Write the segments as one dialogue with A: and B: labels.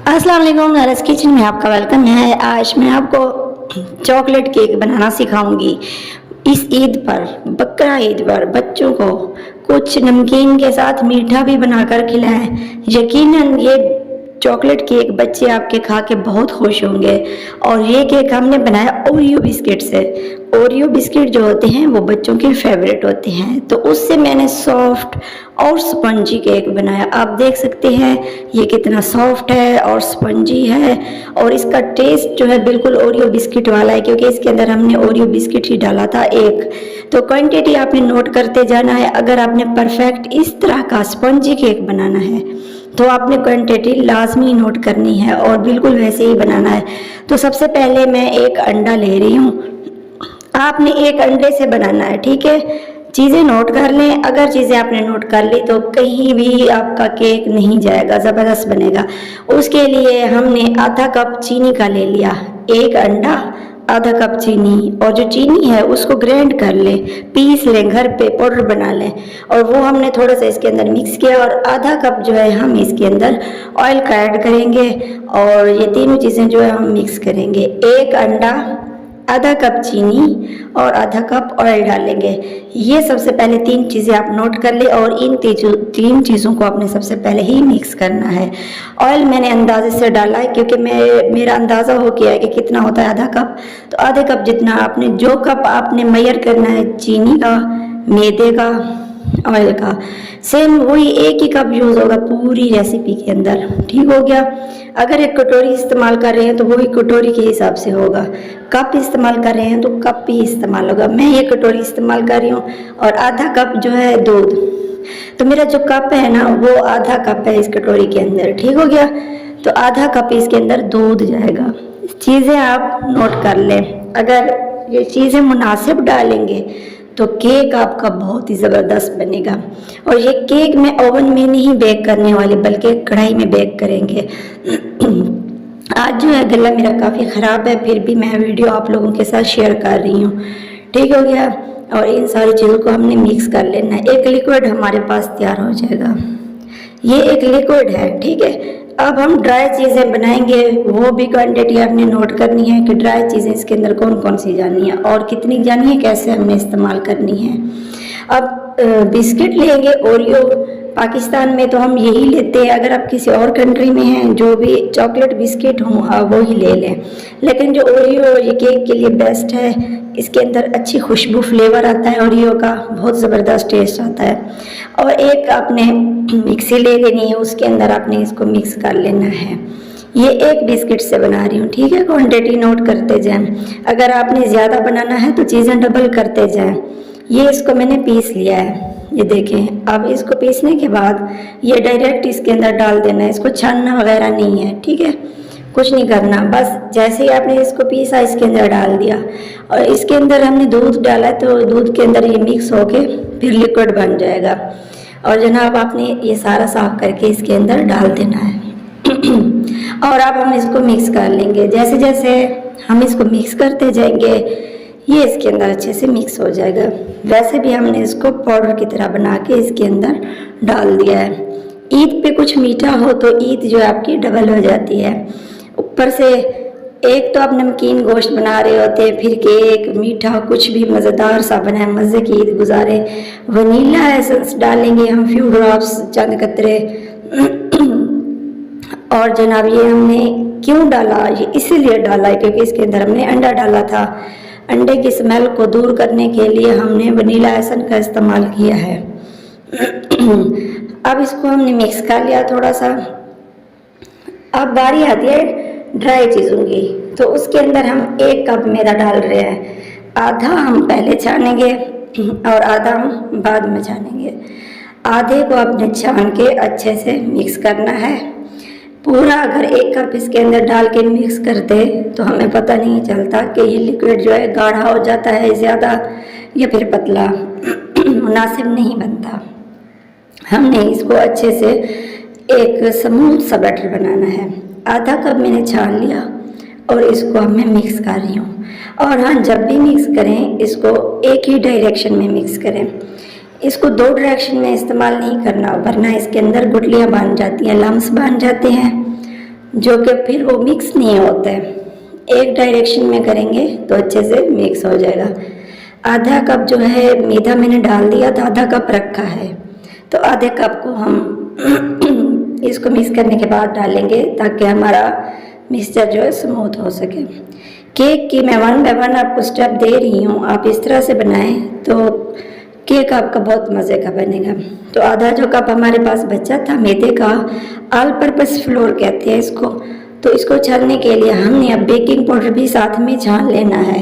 A: अस्सलाम वालेकुम, nurse kitchen में आपका वेलकम है। आज मैं आपको चॉकलेट केक बनाना सिखाऊंगी। इस ईद पर, बकरा ईद पर बच्चों को कुछ नमकीन के साथ मीठा भी बनाकर खिलाएं। यकीनन ये चॉकलेट केक बच्चे आपके खा के बहुत खुश होंगे। और ये केक हमने बनाया ओरियो बिस्किट से। ओरियो बिस्किट जो होते हैं वो बच्चों के फेवरेट होते हैं, तो उससे मैंने सॉफ्ट और स्पंजी केक बनाया। आप देख सकते हैं ये कितना सॉफ्ट है और स्पंजी है, और इसका टेस्ट जो है बिल्कुल ओरियो बिस्किट वाला है, क्योंकि इसके अंदर हमने ओरियो बिस्किट ही डाला था एक। तो क्वांटिटी आपने नोट करते जाना है। अगर आपने परफेक्ट इस तरह का स्पंजी केक बनाना है तो आपने क्वांटिटी लाजमी नोट करनी है और बिल्कुल वैसे ही बनाना है। तो सबसे पहले मैं एक अंडा ले रही हूँ। आपने एक अंडे से बनाना है, ठीक है। चीज़ें नोट कर लें। अगर चीज़ें आपने नोट कर ली तो कहीं भी आपका केक नहीं जाएगा, ज़बरदस्त बनेगा। उसके लिए हमने आधा कप चीनी का ले लिया, एक अंडा, आधा कप चीनी, और जो चीनी है उसको ग्राइंड कर लें, पीस लें, घर पे पाउडर बना लें। और वो हमने थोड़ा सा इसके अंदर मिक्स किया, और आधा कप जो है हम इसके अंदर ऑयल का ऐड करेंगे, और ये तीनों चीज़ें जो है हम मिक्स करेंगे। एक अंडा, आधा कप चीनी और आधा कप ऑयल डालेंगे। ये सबसे पहले तीन चीज़ें आप नोट कर ले, और इन तीन चीज़ों को आपने सबसे पहले ही मिक्स करना है। ऑयल मैंने अंदाजे से डाला है क्योंकि मेरा अंदाज़ा हो गया है कि कितना होता है आधा कप। तो आधे कप जितना आपने, जो कप आपने मेजर करना है चीनी का, मैदे का, ऑयल का, सेम वही एक ही कप यूज़ होगा पूरी रेसिपी के अंदर। ठीक हो गया। अगर एक कटोरी इस्तेमाल कर रहे हैं तो वही कटोरी के हिसाब से होगा। कप इस्तेमाल कर रहे हैं तो कप ही इस्तेमाल होगा। मैं ये कटोरी इस्तेमाल कर रही हूँ, और आधा कप जो है दूध। तो मेरा जो कप है ना वो आधा कप है इस कटोरी के अंदर। ठीक हो गया। तो आधा कप इसके अंदर दूध जाएगा। चीज़ें आप नोट कर लें। अगर ये चीज़ें मुनासिब डालेंगे तो केक आपका बहुत ही ज़बरदस्त बनेगा। और ये केक मैं ओवन में नहीं बेक करने वाली, बल्कि कढ़ाई में बेक करेंगे। आज जो है गला मेरा काफ़ी ख़राब है, फिर भी मैं वीडियो आप लोगों के साथ शेयर कर रही हूँ। ठीक हो गया। और इन सारी चीज़ों को हमने मिक्स कर लेना है। एक लिक्विड हमारे पास तैयार हो जाएगा। ये एक लिक्विड है, ठीक है। अब हम ड्राई चीज़ें बनाएंगे, वो भी क्वांटिटी आपने नोट करनी है कि ड्राई चीज़ें इसके अंदर कौन कौन सी जानी है और कितनी जानी है, कैसे हमने इस्तेमाल करनी है। अब बिस्किट लेंगे ओरियो। पाकिस्तान में तो हम यही लेते हैं। अगर आप किसी और कंट्री में हैं, जो भी चॉकलेट बिस्किट हों आप वो ही ले लें। लेकिन जो ओरियो ये केक के लिए बेस्ट है। इसके अंदर अच्छी खुशबू, फ्लेवर आता है ओरियो का, बहुत ज़बरदस्त टेस्ट आता है। और एक आपने मिक्सी ले लेनी है, उसके अंदर आपने इसको मिक्स कर लेना है। ये एक बिस्किट से बना रही हूँ, ठीक है। क्वांटिटी नोट करते जाएं। अगर आपने ज़्यादा बनाना है तो चीज़ें डबल करते जाएं। ये इसको मैंने पीस लिया है, ये देखें। अब इसको पीसने के बाद ये डायरेक्ट इसके अंदर डाल देना है। इसको छानना वगैरह नहीं है, ठीक है। कुछ नहीं करना, बस जैसे ही आपने इसको पीसा इसके अंदर डाल दिया। और इसके अंदर हमने दूध डाला है, तो दूध के अंदर ये मिक्स होके फिर लिक्विड बन जाएगा। और जनाब आपने ये सारा साफ करके इसके अंदर डाल देना है। और अब हम इसको मिक्स कर लेंगे। जैसे जैसे हम इसको मिक्स करते जाएंगे ये इसके अंदर अच्छे से मिक्स हो जाएगा। वैसे भी हमने इसको पाउडर की तरह बना के इसके अंदर डाल दिया है। ईद पे कुछ मीठा हो तो ईद जो है आपकी डबल हो जाती है। ऊपर से एक तो आप नमकीन गोश्त बना रहे होते हैं, फिर केक, मीठा, कुछ भी मज़ेदार सा बनाए, मज़े की ईद गुजारे। वनीला एसेंस डालेंगे हम, फ्यू ड्रॉप्स, चंद कतरे। और जनाब ये हमने क्यों डाला, ये इसीलिए डाला है क्योंकि इसके अंदर हमने अंडा डाला था। अंडे की स्मेल को दूर करने के लिए हमने वनीला एसेंस का इस्तेमाल किया है। अब इसको हमने मिक्स कर लिया थोड़ा सा। अब बारी आती है ड्राई चीज़ों की, तो उसके अंदर हम एक कप मैदा डाल रहे हैं। आधा हम पहले छानेंगे और आधा हम बाद में छानेंगे। आधे को आपने छान के अच्छे से मिक्स करना है। पूरा अगर एक कप इसके अंदर डाल के मिक्स कर दे तो हमें पता नहीं चलता कि ये लिक्विड जो है गाढ़ा हो जाता है ज़्यादा या फिर पतला, मुनासिब नहीं बनता। हमने इसको अच्छे से एक स्मूथ सा बैटर बनाना है। आधा कप मैंने छान लिया और इसको अब मैं मिक्स कर रही हूँ। और हाँ, जब भी मिक्स करें इसको एक ही डायरेक्शन में मिक्स करें। इसको दो डायरेक्शन में इस्तेमाल नहीं करना, वरना इसके अंदर गुठलियाँ बन जाती हैं, लम्स बन जाते हैं। जो कि फिर वो मिक्स नहीं होता है। एक डायरेक्शन में करेंगे तो अच्छे से मिक्स हो जाएगा। आधा कप जो है मैदा मैंने डाल दिया था, आधा कप रखा है, तो आधे कप को हम इसको मिक्स करने के बाद डालेंगे ताकि हमारा मिक्सचर जो है स्मूथ हो सके। केक की मैं 1 बाय 1 आपको स्टेप दे रही हूँ, आप इस तरह से बनाएं तो केक आपका बहुत मज़े का बनेगा। तो आधा जो कप हमारे पास बचा था मैदे का, ऑल पर्पस फ्लोर कहते हैं इसको, तो इसको छानने के लिए हमने अब बेकिंग पाउडर भी साथ में छान लेना है।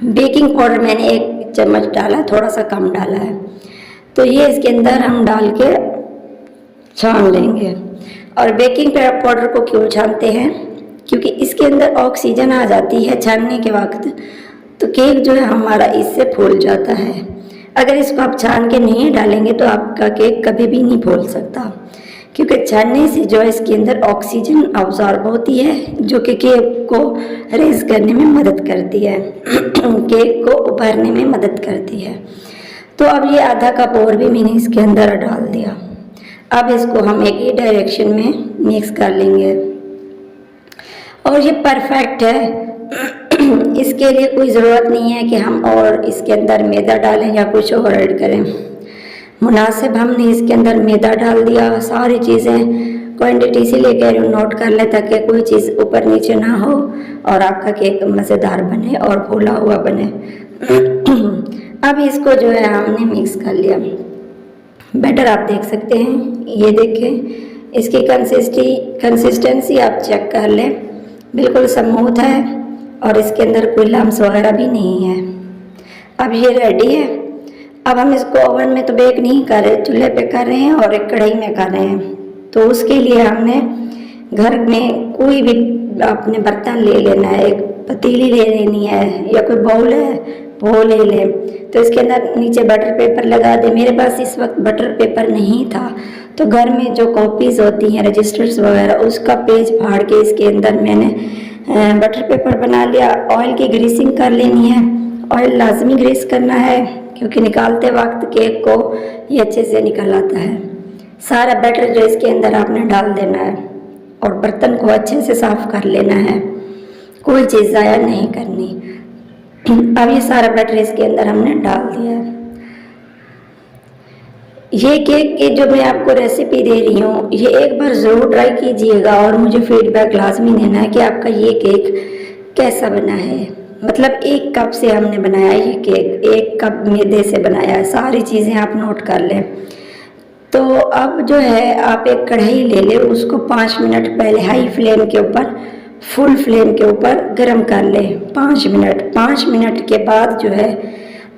A: बेकिंग पाउडर मैंने 1 चम्मच डाला, थोड़ा सा कम डाला है, तो ये इसके अंदर हम डाल के छान लेंगे। और बेकिंग पाउडर को क्यों छानते हैं, क्योंकि इसके अंदर ऑक्सीजन आ जाती है छानने के वक्त, तो केक जो है हमारा इससे फूल जाता है। अगर इसको आप छान के नहीं डालेंगे तो आपका केक कभी भी नहीं फूल सकता, क्योंकि छानने से जो है इसके अंदर ऑक्सीजन अब्जॉर्ब होती है जो कि केक को रेज करने में मदद करती है, केक को उभरने में मदद करती है। तो अब ये आधा कप और भी मैंने इसके अंदर डाल दिया। अब इसको हम एक ही डायरेक्शन में मिक्स कर लेंगे और ये परफेक्ट है। इसके लिए कोई ज़रूरत नहीं है कि हम और इसके अंदर मैदा डालें या कुछ और ऐड करें। मुनासिब हमने इसके अंदर मैदा डाल दिया, सारी चीज़ें क्वांटिटी इसीलिए कह रही हूँ नोट कर ले ताकि कोई चीज़ ऊपर नीचे ना हो और आपका केक मज़ेदार बने और फूला हुआ बने। अब इसको जो है हमने मिक्स कर लिया। बैटर आप देख सकते हैं, ये देखें इसकी कंसिस्टेंसी आप चेक कर लें, बिल्कुल स्मूथ है और इसके अंदर कोई लम्स वगैरह भी नहीं है। अब ये रेडी है। अब हम इसको ओवन में तो बेक नहीं कर रहे, चूल्हे पे कर रहे हैं और एक कढ़ाई में कर रहे हैं। तो उसके लिए हमने घर में कोई भी अपने बर्तन ले लेना है, एक पतीली ले लेनी है या कोई बाउल है वो ले लें। तो इसके अंदर नीचे बटर पेपर लगा दें। मेरे पास इस वक्त बटर पेपर नहीं था, तो घर में जो कॉपीज़ होती हैं रजिस्टर्स वगैरह उसका पेज फाड़ के इसके अंदर मैंने बटर पेपर बना लिया। ऑयल की ग्रीसिंग कर लेनी है, ऑयल लाजमी ग्रीस करना है क्योंकि निकालते वक्त केक को ये अच्छे से निकल आता है। सारा बैटर जो इसके अंदर आपने डाल देना है और बर्तन को अच्छे से साफ़ कर लेना है, कोई चीज़ ज़ाया नहीं करनी। अब ये सारा बैटर इसके अंदर हमने डाल दिया है। ये केक की जो मैं आपको रेसिपी दे रही हूँ ये एक बार ज़रूर ट्राई कीजिएगा और मुझे फीडबैक लाजमी देना है कि आपका ये केक कैसा बना है। मतलब 1 कप से हमने बनाया ये केक, 1 कप मैदे से बनाया है। सारी चीज़ें आप नोट कर लें। तो अब जो है आप एक कढ़ाई ले लें, उसको 5 मिनट पहले हाई फ्लेम के ऊपर फुल फ्लेम के ऊपर गरम कर लें 5 मिनट। 5 मिनट के बाद जो है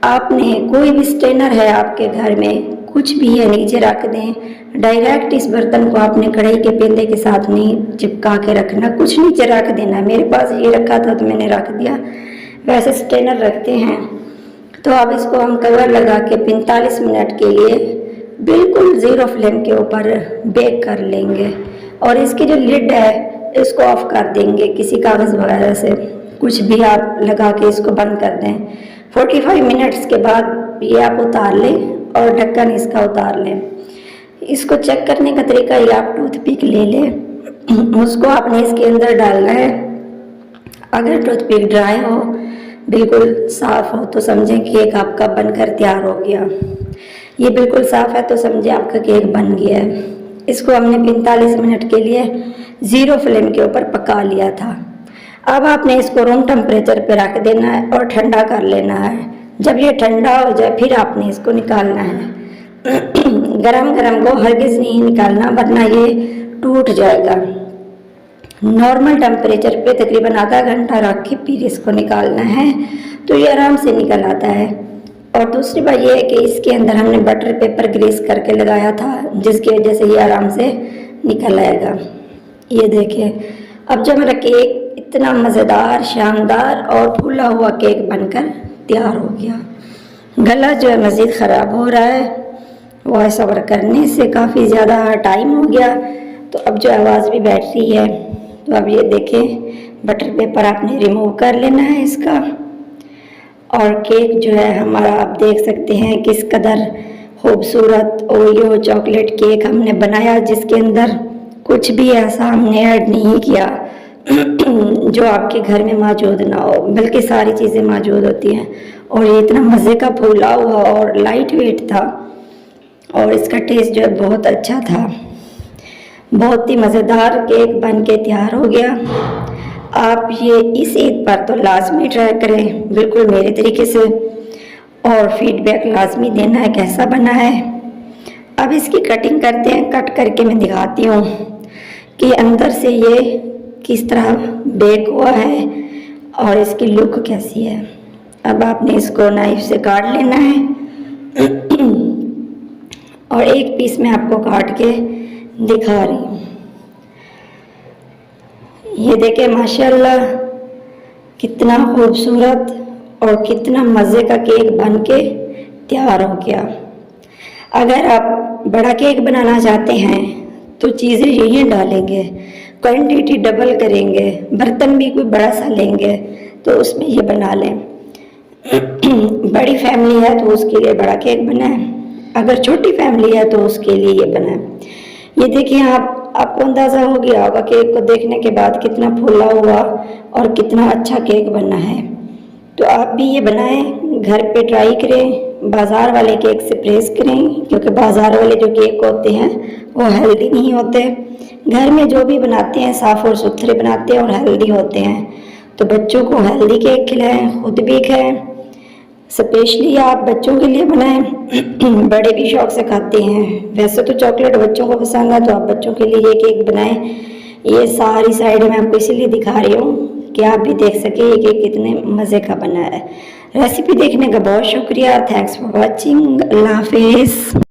A: आपने कोई भी स्ट्रेनर है आपके घर में, कुछ भी है, नीचे रख दें। डायरेक्ट इस बर्तन को आपने कढ़ाई के पेंदे के साथ नहीं चिपका के रखना, कुछ नीचे रख देना। मेरे पास ये रखा था तो मैंने रख दिया, वैसे स्ट्रेनर रखते हैं। तो अब इसको हम कवर लगा के 45 मिनट के लिए बिल्कुल 0 फ्लेम के ऊपर बेक कर लेंगे और इसकी जो लिड है इसको ऑफ कर देंगे किसी कागज़ वगैरह से, कुछ भी आप लगा के इसको बंद कर दें। 45 मिनट्स के बाद ये आप उतार लें और ढक्कन इसका उतार लें। इसको चेक करने का तरीका ये, आप टूथपिक ले लें, उसको आपने इसके अंदर डालना है। अगर टूथपिक ड्राई हो, बिल्कुल साफ़ हो तो समझें केक आपका बनकर तैयार हो गया। ये बिल्कुल साफ़ है तो समझें आपका केक बन गया है। इसको हमने 45 मिनट के लिए 0 फ्लेम के ऊपर पका लिया था। अब आपने इसको रूम टेम्परेचर पे रख देना है और ठंडा कर लेना है। जब ये ठंडा हो जाए फिर आपने इसको निकालना है। गरम गरम को हरगिज़ नहीं निकालना वरना ये टूट जाएगा। नॉर्मल टेम्परेचर पे तकरीबन आधा घंटा रख के फिर इसको निकालना है तो ये आराम से निकल आता है। और दूसरी बात ये है कि इसके अंदर हमने बटर पेपर ग्रीस करके लगाया था जिसकी वजह से ये आराम से निकल आएगा। ये देखिए अब जो मेरा केक इतना मज़ेदार, शानदार और फूला हुआ केक बनकर तैयार हो गया। गला जो है मज़ीद ख़राब हो रहा है, वॉइस ओवर करने से काफ़ी ज़्यादा टाइम हो गया तो अब जो आवाज़ भी बैठ रही है। तो अब ये देखें बटर पेपर आपने रिमूव कर लेना है इसका और केक जो है हमारा आप देख सकते हैं किस कदर खूबसूरत ओरियो चॉकलेट केक हमने बनाया जिसके अंदर कुछ भी ऐसा हमने ऐड नहीं किया जो आपके घर में मौजूद ना हो, बल्कि सारी चीज़ें मौजूद होती हैं। और ये इतना मज़े का फूला हुआ और लाइट वेट था, और इसका टेस्ट जो है बहुत अच्छा था। बहुत ही मज़ेदार केक बन के तैयार हो गया। आप ये इस ईद पर तो लाजमी ट्राई करें, बिल्कुल मेरे तरीके से, और फीडबैक लाजमी देना है कैसा बना है। अब इसकी कटिंग करते हैं। कट करके मैं दिखाती हूँ कि अंदर से ये किस तरह बेक हुआ है और इसकी लुक कैसी है। अब आपने इसको नाइफ से काट लेना है और एक पीस में आपको काट के दिखा रही हूँ। ये देखें माशाल्लाह कितना खूबसूरत और कितना मज़े का केक बन के तैयार हो गया। अगर आप बड़ा केक बनाना चाहते हैं तो चीज़ें यही डालेंगे, क्वांटिटी डबल करेंगे, बर्तन भी कोई बड़ा सा लेंगे तो उसमें ये बना लें। बड़ी फैमिली है तो उसके लिए बड़ा केक बनाएं, अगर छोटी फैमिली है तो उसके लिए ये बनाएं। ये देखिए आपको अंदाज़ा हो गया होगा केक को देखने के बाद कितना फूला हुआ और कितना अच्छा केक बना है। तो आप भी ये बनाएं, घर पे ट्राई करें, बाज़ार वाले केक से परहेज़ करें, क्योंकि बाज़ार वाले जो केक होते हैं वो हेल्दी नहीं होते। घर में जो भी बनाते हैं साफ़ और सुथरे बनाते हैं और हेल्दी होते हैं। तो बच्चों को हेल्दी केक खिलाएं, खुद भी खाएं। स्पेशली आप बच्चों के लिए बनाएं, बड़े भी शौक से खाते हैं। वैसे तो चॉकलेट बच्चों को पसंद है, तो आप बच्चों के लिए ये केक बनाएं। ये सारी साइड मैं आपको इसीलिए दिखा रही हूँ कि आप भी देख सकें ये केक कितने मज़े का बना है। रेसिपी देखने का बहुत शुक्रिया। Thanks for watching. अल्लाह हाफिज़।